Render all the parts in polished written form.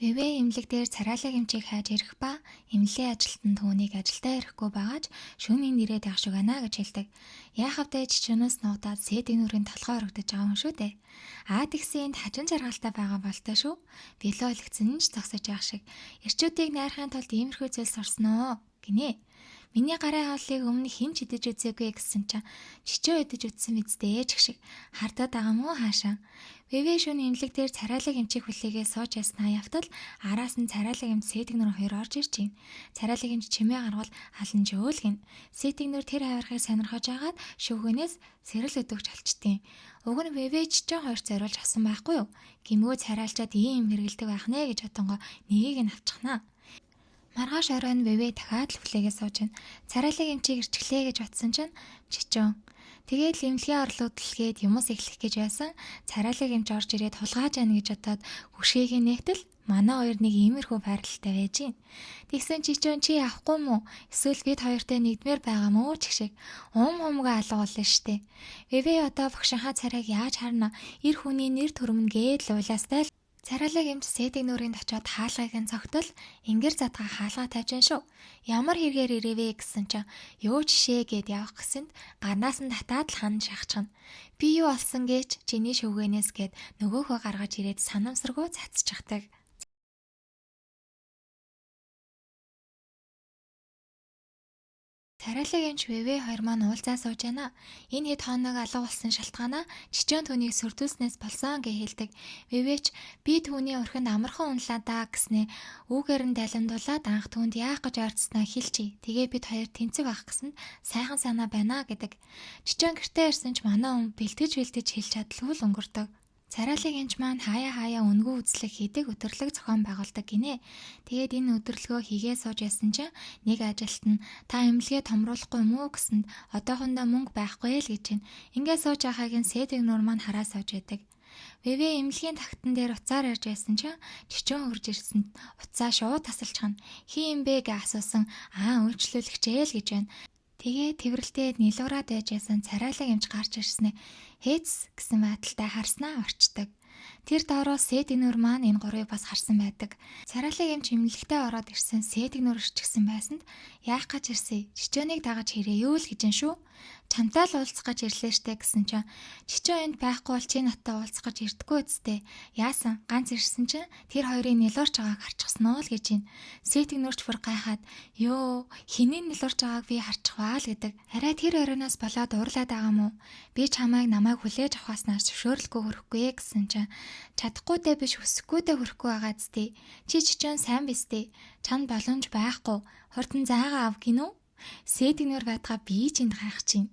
ВВ эмнэлэг дээр царайлаг эмчийг хайж ирэх ба эмнэлгийн ажилтан түүнийг ажилдаа ирэхгүй байгааж шөнийн нэрээд явах шиг байна гэж хэлдэг. Яахавтай чичүүнээс нуугдаад сэтг нүрийн толгой орогдож байгаа юм шүү дээ. Тэгсэн энд хажин жаргалтай байгаа болтой шүү. Билоо илгэцэн нь ч зогсож явах шиг. Ирчүүдийг найрахын тулд иймэрхүү зүйлс орсноо гинэ. Миний гарын хоолыг өмнө хэн ч идэж үзээгүй гэсэн чинь чичөө идэж үзсэн биздээ ч гэх шиг хардаад байгаа мó хаашаа. ВВ шөнө эмнэлэг дээр царайлаг эмчийг хүлээгээ сууж яснаа явтал араас нь царайлаг эмч сэтг нүр хоёр орж ирж байна. Царайлаг эмч чимээ гаргал халан жөөлгөн. Сэтг нүр тэр хавирхыг сонирхож агаад шүүгэнээс сэрэл өдөгч алчдیں۔ Уг нь ВВ чичээ хоёр зориулж авсан байхгүй юу? Гимгөө царайлчаад ийм хэргэлдэг байх нэ гэж бодонгоо нэгийг нь авчихнаа. Маргааш оройн ВВ дахиад л хүлээгээ сууж байна. Царайлаг эмчийг ирчихлээ гэж бодсон чинь чичөө. Тэгээд л эмнэлгийн орлогдлгээд юмс эхлэх гэж байсан. Царайлаг эмч орж ирээд хулгайж яана гэж бодоод хөшгийг нэгтэл манай хоёр нэг иймэрхүү байралтай байж гин. Тэгсэн чичөө чи явахгүй мүү? Эсвэл бид хоёртой нэгдмээр байгаа мó ч гэх шиг humгаа алга болно штэ. ВВ одоо багшинхаа царайг яаж харна? Ир хүний нэр төрөмн гээд л уйлаастай л царайлаг эмч сэтг нүрийн очоод хаалгыг нь цогтол ингэр задгаа хаалгаа тавьжин шүү. Ямар хэрэгээр ирэвэ гэсэн чинь юу жишээ гэд явах гэсэнд гарнаас нь татаад л хан шахчихна. Би юу олсон гэж чиний шүгэнээс гэд нөгөөхөө гаргаж ирээд санамсаргүй цацчихдаг. Царайлаг эмч ВВ хоёр маань уулзаа сууж байна. Энэ хэд хоног алга болсон шалтгаанаа чичээн түүнийг сүрдүүлснээс болсон гэж хэлдэг. ВВч би түүний урхинд амархан унлаа даа гэснээ үүгээр нь далимдуулаад анх түүнд яах гэж ойрцснаа хэлчихье. Тэгээ бид хоёр тэнцэг байх гэсэнд сайхан санаа байна гэдэг. Чичээн гэртээ ирсэн ч манай хүн бэлтгэж хэлж чадлагүй л өнгөрдөг. Царайлаг эмч маань хаяа үнгүй үзлэг хийдэг өдөрлөг зохион байгуулдаг гинэ. Тэгээд энэ өдөрлөгөө хийгээ сууж ясан чинь нэг ажилт нь та эмнэлгээ томруулахгүй мүү гэсэнд одоохондоо мөнгө байхгүй л гэж байна. Ингээ сууж байхайг нь сэтг нүр маань хараа сууж байдаг. ВВ эмнэлгийн тагтан дээр уцаар ярьж байсан чинь чичүүн хурж ирсэнд уцаа шууд тасалчихна. Хин юм бэ гэж асуусан. Үйлчлүүлэгчээ л гэж байна. Тэгээ тэрвэрлдээд нилуураад байж ясан царайлаг эмч гарч ирснэ. Хээц гэсэн байдалтай харснаа орчдөг. Тэр доороо сэтг нүр маань энэ гурыг бас харсан байдаг. Царайлаг эмч эмнэлэгтээ ороод ирсэн сэтг нүр ирчихсэн байсанд яах гэж ирсэн? Чичөөнийг дагаж хэрээ юу л гэж юм шүү. Чамтай л уулзах гэж ирлээ штэ гэсэн чинь чичөө энд байхгүй бол чи надтай уулзах гэж ирдэггүй үсттэй. Яасан? Ганц ирсэн чинь тэр хоёрын нилуурч байгааг харчихсан уу л гэж байна. Сэтг нүрч бүр гайхаад ёо хинийн нилуурч байгааг би харчихваа л гэдэг. Арай тэр оройноос болоод уурлаад байгаа мó? Би чамайг намайг хүлээж авахаснаас зөвшөөрлөхгүй хөрөхгүй гэсэн чинь чадахгүй дэ биш хүсэхгүй дэ хөрөхгүй байгаа зү. Чи чичэн сайн бистэ. Чанд боломж байхгүй. Хурдан заагаа ав гинүү? Сэтг нүр байтгаа би ч энд гайхаж байна.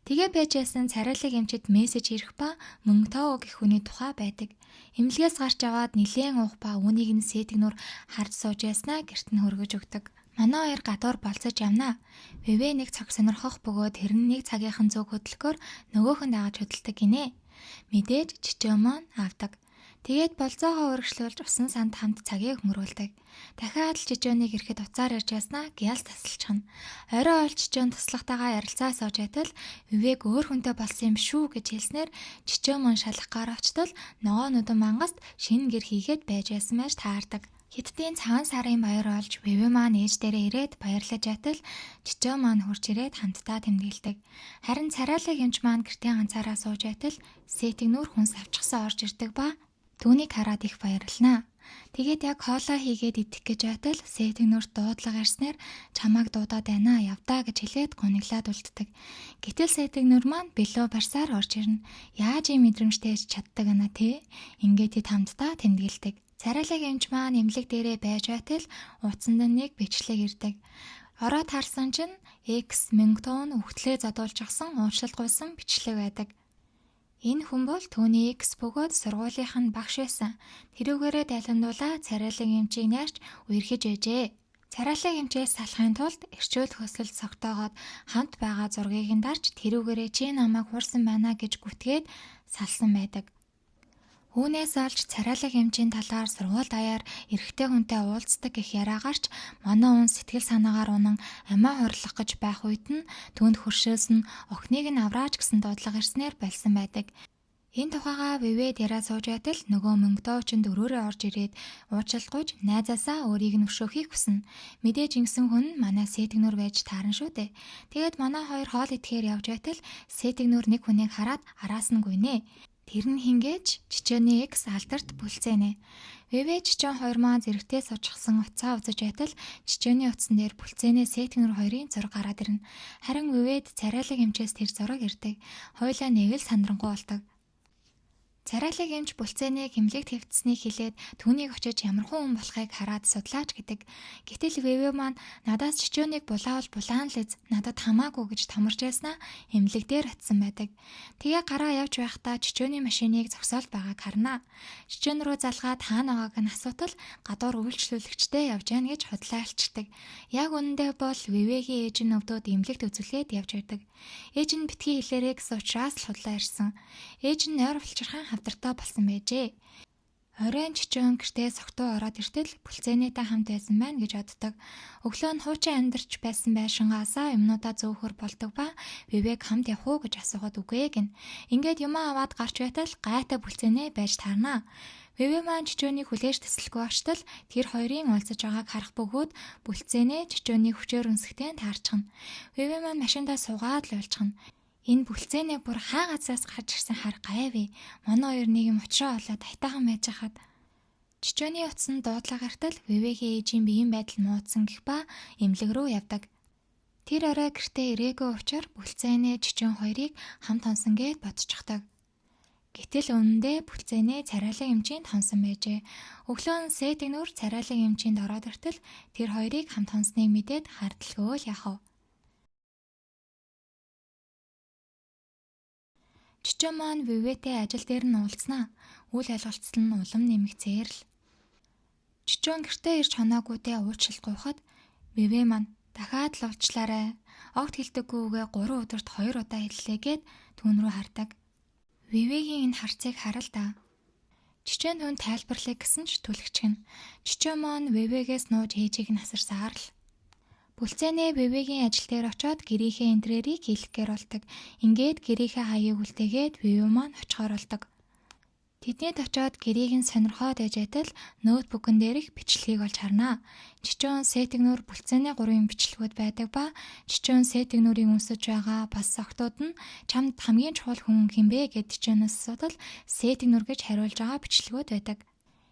Тэгээ байж ясан царайлаг эмчэд мессеж ирэх ба мөнгөтөө гэх хүний тухай байдаг. Эмнэлгээс гарч аваад нилээн уух ба үүнийг нь сэтг нүр харж сууж яснаа гэрт нь хөргөж өгдөг. Манай хоёр гадуур болцож явнаа. ВВ нэг цаг сонирхох бөгөөд тэр нэг цагийнхан зүг хөдөлгөөр нөгөөхөнд дааж хөдөлдөг гинэ. Мэдээж чичээ маань авдаг. Тэгээд болцоогоо өргөжлүүлж усан санд хамт цагийг өнгөрүүлдэг. Дахиад л чичөөнийг ирэхэд уцаар ярьж яснаа гялс тасалчихна. Орой ол чичөөн туслахтайгаа ярилцаа сууж байтал өвөг өөр хүнтэй болсон юм шүү гэж хэлснээр чичөө мөн шалах гар очтол ногоо нүдэн мангаст шинэ гэр хийгээд байж ясан байж таардаг. Хятадын цагаан сарын баяр олж ВВ маань ээж дээрээ ирээд баярлаж байтал чичөө маань хурж ирээд хамтдаа тэмдэглэдэг. Харин царайлаг эмч маань гэртээ ганцаараа сууж байтал сэтг нүр хүнс авчихсан орж ирдэг ба түүнийг хараад их баярлнаа. Тэгээд яг хоолоо хийгээд идэх гэж байтал сэтг нүрт дуудлага ирснээр чамайг дуудаад байна явдаа гэж хэлээд гуниглаад үлддэг. Гэтэл сэтг нүр маань билүү барсаар орж ирнэ. Яаж ийм мэдрэмжтэй чаддаг ана те? Ингээд тэд хамтдаа тэмдэглэдэг. Царайлаг эмч маань эмнэлэг дээрээ байж байтал утсанд нэг бичлэг ирдэг. Ороод харсан чинь X мөнгөтөн өгтлээ задуулж гсэн уучлалгүйсэн бичлэг байдаг. Энэ хүн бол түүний X бөгөөд сургуулийнх нь багш байсан. Тэрүүгээрээ дайландуулаа царайлаг эмчийг найрч үерхэж ээжээ. Царайлаг эмчээс салахын тулд эрчүүл хөсөл цогтоогоод хамт байгаа зургийг нь дарж тэрүүгээрээ чи намайг хуурсан байна гэж гүтгээд салсан байдаг. Үүнээс олж царайлаг эмчийн талаар сургууль даяар эрэгтэй хүнтэй уулздаг гэх яраагаарч манай хүн сэтгэл санаагаар унан амиа хурлах гэж байх үед нь түүнд хөршөөс нь охиныг нь авраач гэсэн дуудлага ирснээр болсон байдаг. Энэ тухайга бивэд яраа сууж байтал нөгөө мөнгөдөө чинь дөрөөрөө орж ирээд уучлалгүйж найзаасаа өөрийг нь өшөөхийг хүснэ. Мэдээж ингэсэн хүн нь манай сэтгнүр байж таарна шүү дээ. Тэгээд манай хоёр хоол идэхээр явж байтал сэтгнүр нэг хүнийг хараад араас нь гуйнэ. Тэр нь хингээж чичээний экс алдарт бүлцээнэ. Вэвэ чичээн хоёр маань зэрэгтээ суучихсан уцаа узаж байтал чичээний утсан дээр бүлцээнээ сэтгнүр хоёрын зураг гараад ирнэ. Харин вэвэд царайлаг эмчээс тэр зураг ирдэг. Хойлоо нэг л сандрангуй болдог. Царайлаг эмч бүлцээнийг хэмлэгт хэвтсэнийг хэлээд түүнийг очиж ямар хүн болохыг хараад судлаач гэдэг. Гэтэл вэвэ маань надаас чичөөнийг булаавал булаан л эз надад хамаагүй гэж томорч яснаа эмнэлэг дээр очисон байдаг. Тэгээ гараа явж байхдаа чичөөний машиныг зогсоол байгааг харнаа. Чичөөн рүү залгаад хаана байгааг нь асуутал гадуур үйлчлүүлэгчтэй явж яана гэж худлаа алчдаг. Яг үнэндээ бол вэвэгийн ээж нь өвдөд эмнэлэгт үзүүлээд явж байдаг. Ээж нь битгий хэлээрээ гэсэн учраас л худлаа ирсэн. Ээж нь нойр булчирхан хавдартай болсон байжээ. Оройн чичөөн гэртээ согтуу ороод иртэл бүлцээнийтэй хамт байсан байна гэж боддог. Өглөө нь хуучин амьдарч байсан байшингаасаа юмнуудаа зөөхөр болдог ба вэвэг хамт явах уу гэж асуухад үгүй гин. Ингээд юмаа аваад гарч байтал гайтай бүлцээнээ байж таарнаа. Вэвэ маань чичөөнийг хүлээж тэсэлгүй очтол тэр хоёрын уулзаж байгааг харах бөгөөд бүлцээнээ чичөөний хүчээр өнсгтэн таарчихна. Вэвэ маань машиндаа суугаад л уйлчихна. Энэ бүлцээнээ бүр хаа газраас гарч ирсэн хар гайвэ. Манай хоёр нэг юм учраа олоод айтайхан байж хахад. Чичөөний утсан дуудлага гартал вэвэгийн ээжийн биеийн байдал муудсан гэх ба эмнэлэг рүү явдаг. Тэр орой гэртээ ирээгүй учраас бүлцээнээ чичөөн хоёрыг хамт онсон гэд бодчихдог. Гэтэл үнэндээ бүлцээнээ царайлаг эмчинд хонсон байжээ. Өглөө нь сэтгнүр царайлаг эмчинд ороод иртэл тэр хоёрыг хамт хонсныг мэдээд хардлаггүй л яхав. Чичээ маань вэвэтэй ажил дээр нь уулзнаа. Үйл ойлголцол нь улам нэмэгцээр л. Чичээн гэртээ ирж хонаагүйдээ уучлал гуйхад вэвэ маань дахиад л уучлаарай. Огт хэлдэггүй үгээ 3 өдөрт 2 удаа хэллээ гэд түүн рүү хардаг. Вэвэгийн энэ харцыг харал та. Чичээн түн тайлбарлая гэсэн ч түлхчихнэ. Чичээ маань вэвэгээс нууж ээжийг нь асарсаар л. Бүлцээнээ вэвэгийн ажил дээр очиод гэрийнхээ интерьерийг хийлгэхээр болдог. Ингээд гэрийнхээ хаяыг үлдээгээд вэвэ маань очихоор болдог. Тэднийд очиод гэрийг нь сонирхоод ээжэтэл ноутбукн дээрх бичлэгийг олж харнаа. Чичээн сэтгнүр бүлцээний 3 бичлэгүүд байдаг ба чичээн сэтгнүрийг үнсэж байгаа бас охтууд нь чамд хамгийн чухал хүн хинбэ гэд чичээнээс асуудал сэтгнүр гэж хариулж байгаа бичлэгүүд байдаг.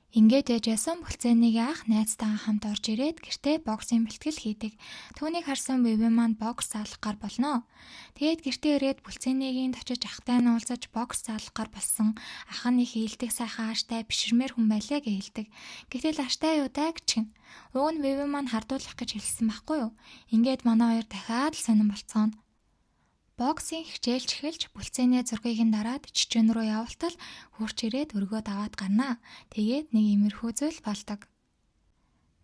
Ингээд ээжээсэн бүлцээнийг ах найзтайгаа хамт орж ирээд гэртээ боксын бэлтгэл хийдэг. Түүнийг харсан вэвэ маань бокс заалах гар болно. Тэгээд гэртээ ирээд бүлцээнийг очиж ахтай нь уулзаж бокс заалах гар болсон. Ах нь их ийдэг сайхан ааштай биширмээр хүн байлаа гэж хэлдэг. Гэтэл ааштай юу даа гिचгэн. Уг нь вэвэ маань хардуулах гэж хэлсэн байхгүй юу? Ингээд манай хоёр дахиад л сонирн болцооно. Боксing хичээлж эхэлж бүлцээнээ зургийг нь дараад чичээн рүү явуултал хурч ирээд өргөөд аваад гарнаа. Тэгээд нэг иймэрхүү зүйл болдог.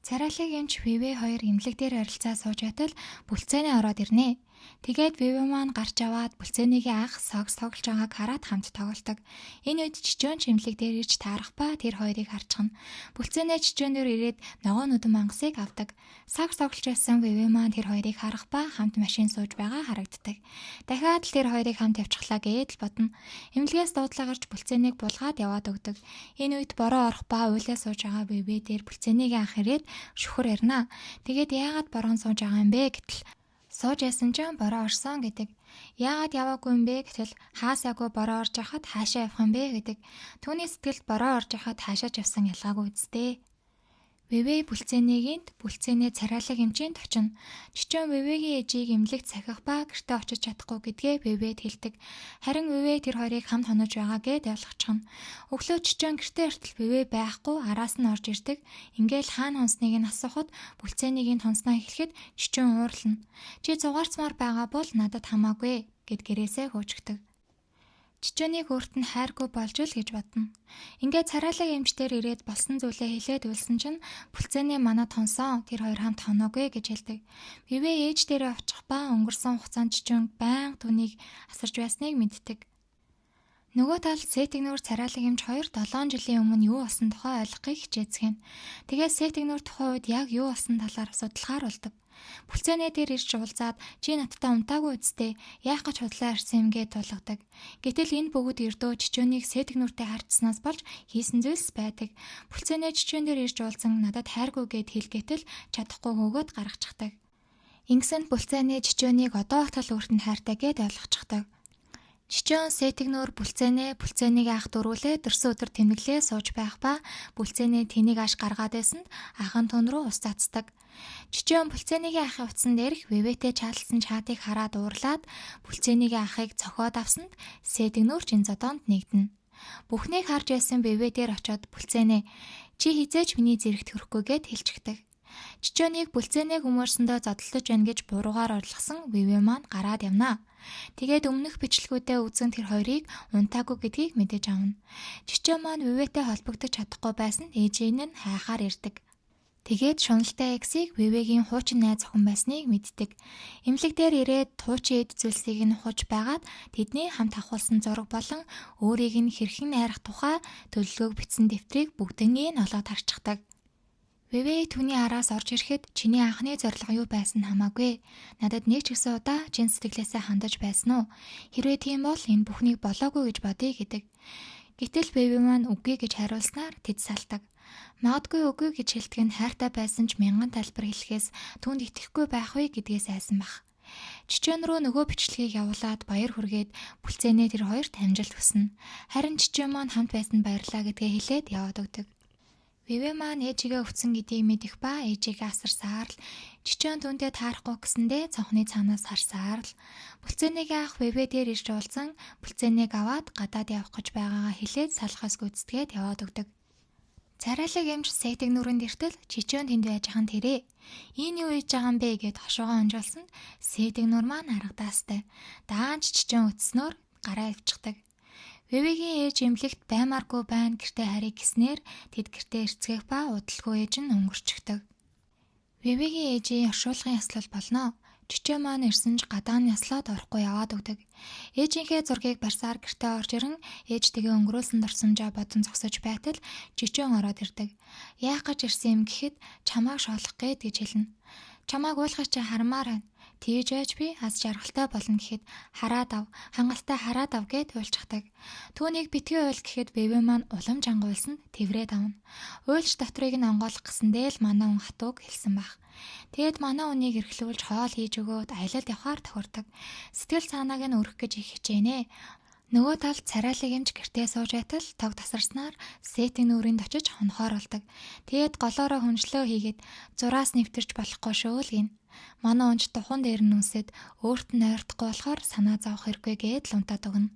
Царайлаг эмч вэвэ хоёр эмнэлэг дээр харилцаа сууж байтал бүлцээнээ ороод ирнэ. Тэгээд вэвэ маань гарч аваад бүлцээнийгээ ах согс тоглож байгааг хараад хамт тоглолдог. Энэ үед чичээн эмнэлэг дээр ирж таарах ба тэр хоёрыг харчихна. Бүлцээнээ чичээнээр ирээд ногоон нүдэн мангасыг авдаг. Согс тоглож байсан вэвэ маань тэр хоёрыг харах ба хамт машин сууж байгаа харагддаг. Дахиад л тэр хоёрыг хамт явчихлаа гээд л бодно. Эмнэлгээс дуудлаа гарч бүлцээнийг булгаад яваад өгдөг. Энэ үед бороо орох ба уйлаа сууж байгаа вэвэ дээр бүлцээнийгээ ах ирээд шүхэр ярина. Тэгээд яагаад борон сууж байгаа юм бэ гэтэл сууж яасан ч бороо орсон гэдэг. Яагаад яваагүй юм бэ гэтэл хаасаагүй бороо орж яхад хаашаа явах юм бэ гэдэг. Түүний сэтгэлд бороо орж яхад хаашаа ч явсан ялгаагүй үсттэй. Вэвэ бүлцээнээ царайлаг эмчинд очино. Чичээн вэвэгийн ээжийг эмнэлэгт сахих ба гэртээ очиж чадахгүй гэдгээ вэвэд хэлдэг. Харин вэвэ тэр хоёрыг хамт хонож байгаа гэд ойлгочихно. Өглөө чичээн гэртээ иртэл вэвэ байхгүй араас нь орж ирдэг. Ингээл хаана хонсныг нь асуухад бүлцээнийг нь хонсноо эхлэхэд чичээн уурлана. Чи зугаарцмаар байгаа бол надад хамаагүй гэд гэрээсээ хөөжгдөг. Чичээнийг өөрт нь хайргүй болж л гэж бодно. Ингээд царайлаг эмчтэр ирээд болсон зүйлээ хэлээд үлсэн чинь бүлцээний манад хонсон тэр хоёр хамт хоноогүй гэж хэлдэг. Вэвэ ээж дээрээ очих ба өнгөрсөн хугацаанд чичээн байнга түүнийг асарж байсныг мэддэг. Нөгөө талд сэтгнүр царайлаг эмч 2-7 жилийн өмнө юу болсон тухай ойлгохыг хичээцгэн. Тэгээд сэтгнүр тухайн үед яг юу болсон талаар судалгаар болдог. Бүлцээнээ дээр ирж уулзаад чи надтай унтаагүй үсттэй яах гэж худлаа ирсэн юм гээд тулгадаг. Гэтэл энэ бөгөөд ердөө чичөөнийг сэтг нүртэй харцснаас болж хийсэн зүйлс байдаг. Бүлцээнээ чичөөн дээр ирж уулзан надад хайргүй гээд хэлгээтэл чадахгүй хөөгөөд гаргачихдаг. Ингэсэнд бүлцээнээ чичөөнийг одоо хатал өөртөнд хайртай гээд ойлгочихдаг. Чичөөн сэтгнөр бүлцээнийг ах дөрвөлээ дөрсөн өдөр тэмдэглээ сууж байх ба бүлцээнээ тэнийг аш гаргаад байсанд ахын тун руу ус цацдаг. Чичөөн бүлцээнийгээ ахын утсан дээрх вэвэтэй чаалсан чаатыг хараад уурлаад бүлцээнийгээ ахыг цохоод авсанд сэтгнөр чин зодоонд нэгдэнэ. Бүхнийг харж байсан вэвэ дээр очиод бүлцээнээ чи хизээч миний зэрэгт хүрэхгүй гэд хэлчихдэг. Чичөөнийг бүлцээнээ хүмүүрсэндөө зодтолдож байна гэж буруугаар ойлгосон вэвэ маань гараад явна. Тэгээд өмнөх бичлэгүүдээ үзэн тэр хоёрыг унтаагүй гэдгийг мэдэж авна. Чичөө маань вэвэтэй холбогдож чадахгүй байсан ээжийн нь хайхаар ирдэг. Тэгээд шуналтай эксийг вэвэгийн хуучин найз охин байсныг мэддэг. Имлэг дээр ирээд хуучин эд зүйлсийг нь ухаж байгаад тэдний хамт авахулсан зураг болон өөрийг нь хэрхэн найрах тухай төлөвлөгөөг бичсэн дэвтрийг бүгднийг олоод харчихдаг. Вэвэ түүний араас орж ирэхэд чиний анхны зорилго юу байсан хамаагүй. Надад нэг ч гэсэн удаа чин сэтгэлээсээ хандаж байсан уу? Хэрвээ тийм бол энэ бүхнийг болоогүй гэж бодъё гэдэг. Гэтэл Вэвэ маань үгүй гэж хариулснаар тэд салдаг. Магадгүй үгүй гэж хэлдэг нь хайртай байсан ч мянган тайлбар хэлэхээс түүнд итгэхгүй байх вэ гэдгээс айсан баг. Чичөөн рүү нөгөө бичлэгийг явуулаад баяр хүргээд бүлцээнээ тэр хоёрт амжилт хүснэ. Харин чичөөн маань хамт байсан баярлаа гэдгээ хэлээд яваад өгдөг. Вэвэ маань ээжигээ өвцөн гэдгийг мэдэх ба ээжигээ асарсаар л чичөөн түүндээ таарахгүй гэсэндээ цонхны цаанаас харсаар л бүлцээнийгээ ах Вэвэ дээр ирж уулзан бүлцээнийг аваад гадаад явах гэж байгаагаа хэлээд салхаас гүйцэтгээд яваад өгдөг. Царайлаг эмч сэтг нүрэнд иртэл чичөөн тэнд байж хаан тэрэ. Энэ юу хийж байгаа юм бэ гэд хошоогоо онжуулсанд сэтг нүр маань аргадаастай. Даанч чичөөн өтснөөр гараа ивчихдаг. Вэвэгийн ээж эмнэлэгт баймааргүй байна гэртээ харъя гэснээр тэд гэртээ эрцгээх ба удалгүй ээж нь өнгөрчихдөг. Вэвэгийн ээжийн оршуулгын яслал болно. Чичөө маань ирсэн ч гадааны яслаад орохгүй яваад өгдөг. Ээжийнхээ зургийг барьсаар гэртээ орж ирэн ээжтэйгээ өнгөрүүлсэн дурсамжаа бодон зогсож байтал чичөөн ороод ирдэг. Яах гэж ирсэн юм гэхэд чамааг шоолох гээд гэж хэлнэ. Чамааг уулахыг чи хармаар байна. Тэгж байж би аз жаргалтай болно гэхэд хараад ав, хангалттай хараад ав гэд уйлчихдаг. Түүнийг битгий уйл гэхэд Вэвэ маань улам жангуулсанд тэврээд авна. Уйлж дотрыг нь онгойлох гэсэндээ л манай хүн хатууг хэлсэн баг. Тэгэд манай үнийг эрхлүүлж хоол хийж өгөөд аялалд явахаар тохирдог. Сэтгэл санааг нь өргөх гэж их хичээнэ. Нөгөө талд царайлаг эмч гэртээ сууж байтал тог тасарснаар сэтг нүрэнд очиж хонохоор болдог. Тэгээд голоороо хүнжлөө хийгээд зураас нэвтэрч болохгүй шүү л гин. Манай онч тухан дээр нь үнсэд өөрт нь ойртохгүй болохоор санаа зовох хэрэггүй гээд л унтаад өгнө.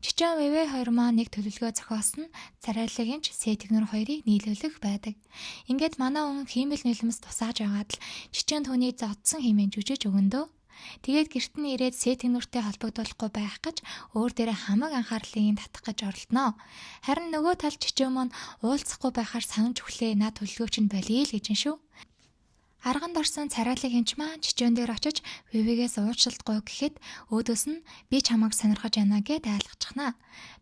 Чичөөн Вэвэ хоёр маань нэг төлөвлөгөө зохиосон царайлаг эмч сэтг нүр хоёрыг нийлүүлэх байдаг. Ингээд манай хүн хиймэл нэлмэс тусааж байгаад л чичөөн түүний зодсон хэмээн жүжиж өгөндөө. Тэгээд гэрт нь ирээд сэтг нүртэй холбогдуулахгүй байх гэж өөр дээрээ хамаг анхаарлыг татах гэж оролдоно. Харин нөгөө тал чичөө маань уулзахгүй байхаар санаж өглөө над төлөвлөгөө чинь болиё л гэж юм шүү. Арганд орсон царайлаг эмч маань чичөөн дээр очиж Вэвэгээс уучлалтгүй гэхэд өөдөөс нь би чамайг сонирхож байна гэд айлгachхна.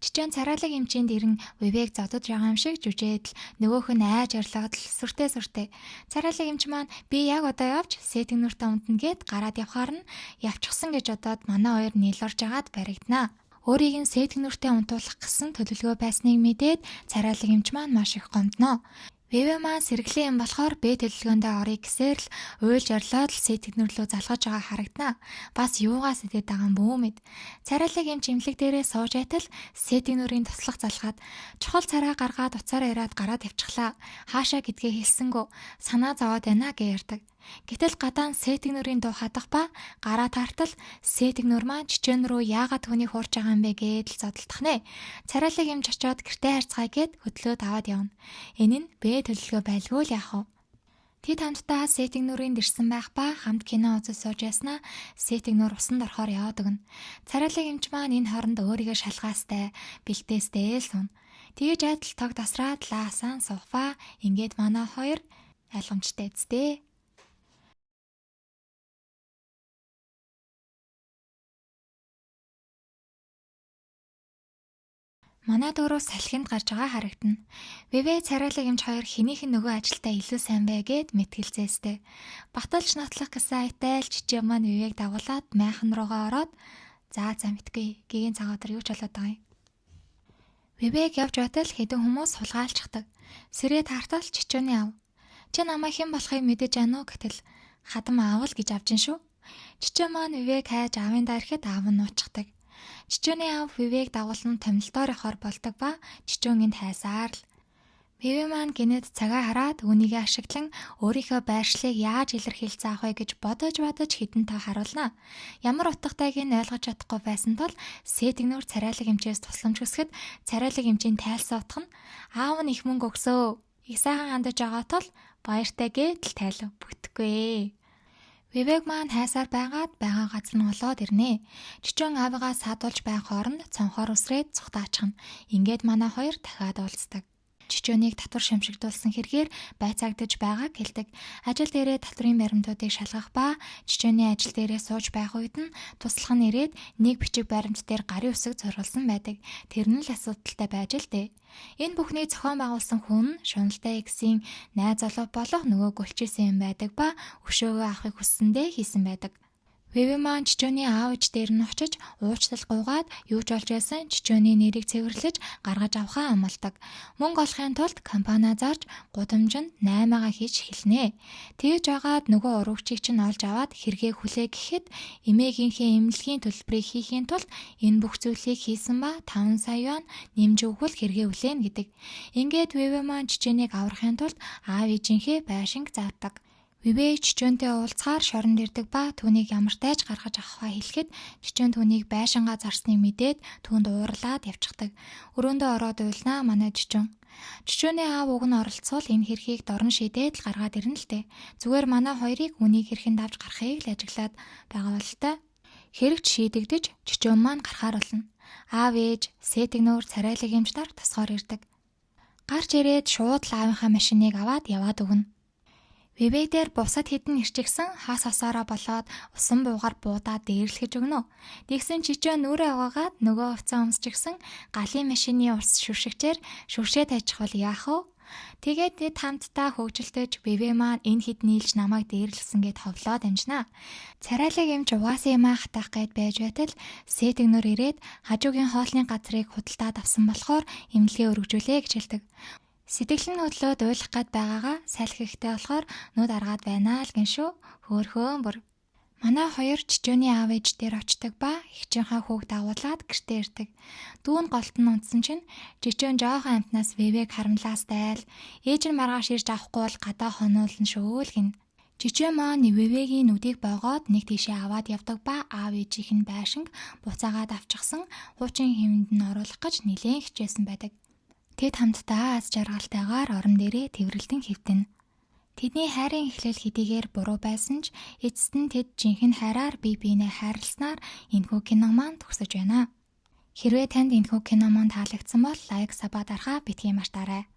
Чичөөн царайлаг эмчийн дэрэн Вэвэг зодож байгаа юм шиг жүжээд л нөгөөх нь айж орлоод л сүртэй. Царайлаг эмч маань би яг одоо явж сэтг нүртэй унтна гэд гараад явхаар нь явчихсан гэж бодоод манай хоёр нийлорж агаад баригдана. Өөрийг нь сэтг нүртэй унтуулах гэсэн төлөвлөгөө байсныг мэдээд царайлаг эмч маань маш их гомдно. Вэвэ маань сэргэлэн юм болохоор бэ төлөвлөгөөндөө орё гэсээр л уйлж орлоод л сэтг нүр рүү залгаж байгаа харагдана. Бас юугаа сэтэд байгаа юм бүү мэд. Царайлаг эмч имлэг дээрээ сууж байтал сэтг нүрийн туслах залгаад чухал царай гаргаад уцаараа ирээд гараад явчихлаа. Хаашаа гэдгээ хэлсэнгүү санаа зовоод байна гэж ярьдаг. Гэтэл гадаа сэтг нүрийн дуу хадах ба гараа тартал сэтг нүр маань чичөөн рүү яагаад түүнийг хуурж байгаа юм бэ гээд л зодтолдох нэ. Царайлаг эмч очиод гэртээ харьцгаая гэд хөдлөөд аваад явна. Энэ нь бэ төлөвлөгөө байлгүй л яах вэ? Тэд хамтдаа сэтг нүрийн ирсэн байх ба хамт кино үзэж сууж яснаа сэтг нүр усанд орохоор яваад өгнө. Царайлаг эмч маань энэ хооронд өөрийгөө шалгаастай бэлтээстэй л сууна. Тэгэж айдал тог тасраад лаасан сууфа ингээд манай хоёр ойлгомжтой эцтэй. Манай дөрөв салхинд гарч байгаа харагдана. Вивэ царайлаг эмч хоёр хэнийх нь нөгөө ажилдаа илүү сайн бэ гэд мэтгэлцээстэй. Баталж нотлох гэсэн айтал жижиг маань Вивэг дагуулад майхан руугаа ороод за мэдгүй гэгийн цагаатар юу ч болоод байгаа юм. Вивэг явж байтал хэдэн хүмүүс сулгаалчихдаг. Сэрээ тартал чичөөний ав. Чи намайг хэн болохыг мэдэж байна уу гэтэл хадам аавал гэж авчин шүү. Чичөө маань Вивэг хайж аавын дайрахад аав нь нуучдаг. Чичөөний аав Вивэг дагуулсан томилтоор явахаар болдог ба чичөөнд хайсаар л. Вивэ маань гинэд цагаа хараад үүнийг ашиглан өөрийнхөө байршлыг яаж илэрхийлсэн ах вэ гэж бодож хэдэн тав харуулна. Ямар утгатайг нь ойлгож чадахгүй байсан тул Сэтгнүр царайлаг эмчээс тусламж хүсгэд царайлаг эмчийн тайлсан утга нь аав нь их мөнгө өгсөө. Их сайхан хандаж байгаа тул баяртай гэдэл тайлав бүтггүй. Вивэг маань хайсаар байгаа газар нь олоод ирнэ. Чичэн аавыгаа саадуулж байх хооронд цонхоор үсрээд цухтаачихна. Ингээд манай хоёр дахиад уулздаг. Чичөөнийг татвар шимшигдуулсан хэрэгээр байцаагдаж байгааг хэлдэг. Ажил дээрээ татврын баримтуудыг шалгах ба чичөөний ажил дээрээ сууж байх үед нь туслах нь ирээд нэг бичиг баримт дээр гарын үсэг зориулсан байдаг. Тэр нь л асуудалтай байж л дээ. Энэ бүхний зохион байгуулсан хүн Шуналтай X-ийн найз олов болох нөгөө гөлчээсэн юм байдаг ба өшөөгөө авахыг хүссэндээ хийсэн байдаг. Вивэ маань чичөөний аав ээж дээр нь очиж уучлал гуйгаад юу ч болж байсан чичөөний нэрийг цэвэрлэж гаргаж авахаа амлалдаг. Мөнгө олохын тулд компани зарж гудамжинд 8-аа хийж эхэлнэ. Тэгж байгаад нөгөө урагчийг чинь олж аваад хэрэгээ хүлээ гэхэд эмээгийнхээ эмнэлгийн төлбөрийг хийхийн тулд энэ бүх зүйлийг хийсэн ба 5 сая вон нэмж өгвөл хэрэгээ хүлээнэ гэдэг. Ингээд Вивэ маань чичөөнийг аврахын тулд аав ээжийнхээ байшинг зардаг. Вивэ чичөөнтэй уулзахаар шоронд ирдэг ба түүнийг ямартай ч гаргаж авахаа хэлэхэд чичөөн түүнийг байшингаа зарсныг мэдээд түүнд уурлаад явчихдаг. Өрөөндөө ороод уйлнаа манай чичөөн. Чичөөний аав уг нь оролцвол энэ хэрхийг дорн шидээд л гаргаад ирнэ л дээ. Зүгээр манай хоёрыг үнийг хэрхэн давж гарахыг л ажиглаад байгаа бол та. Хэрэгч шийдэгдэж чичөөн маань гарахаар болно. Аав ээж, Сэтгнүр царайлаг эмч нар тосгоор ирдэг. Гарч ирээд шууд л аавынхаа машиныг аваад яваад өгнө. Вивэ дээр бусад хэдэн ирчихсэн хас хасаараа болоод усан буугаар буудаад дээрлэхэж өгнө. Тэгсэн чичээ нүрээ угаагаад нөгөө хувцас өмсчихсэн галын машины ус шүршигчээр шүршээ тайчих бол яах вэ? Тэгээд тэд хамтдаа хөгжилтөж Вивэ маань энэ хэд нийлж намайг дээрлсэн гэд ховлоод амжнаа. Царайлаг эмч угаасан юмаа хатах гээд байж байтал Сэтгнүр ирээд хажуугийн хоолны газрыг худалдаад авсан болохоор эмнэлгээ өргөжүүлээ гэж хэлдэг. Сэтгэл нь хөдлөөд уйлах гээд байгаагаа сайлхихтэй болохоор нүд аргаад байна л гин шүү. Хөөхөн бүр. Манай хоёр чичөөний аав ээж дээр очдог ба ихчийнхээ хүүг дагуулад гэртээ ирдэг. Дүүн голт нь унтсан чинь чичөөн жоохон амтнаас Вивэг харамлаастай л ээж нь маргааш ирж авахгүй бол гадаа хонуулна шүү л гин. Чичээ маань Вивэгийн нүдийг боогоод нэг тийшээ аваад явдаг ба аав ээжийнх нь байшинг буцаагаад авчихсан хуучин хэвэнд нь оруулах гэж нилээн хичээсэн байдаг. Тэд хамтдаа аз жаргалтайгаар орон дээрээ тэврэлтэн хэвтэнэ. Тэдний хайрын эхлэл хэдийгээр буруу байсан ч эцэст нь тэд жинхэнэ хайраар бие биенээ хайрласнаар энэхүү кино маань төгсөж байна. Хэрвээ танд энэхүү кино маань таалагдсан бол лайк, сабаа дарахаа битгий мартаарай.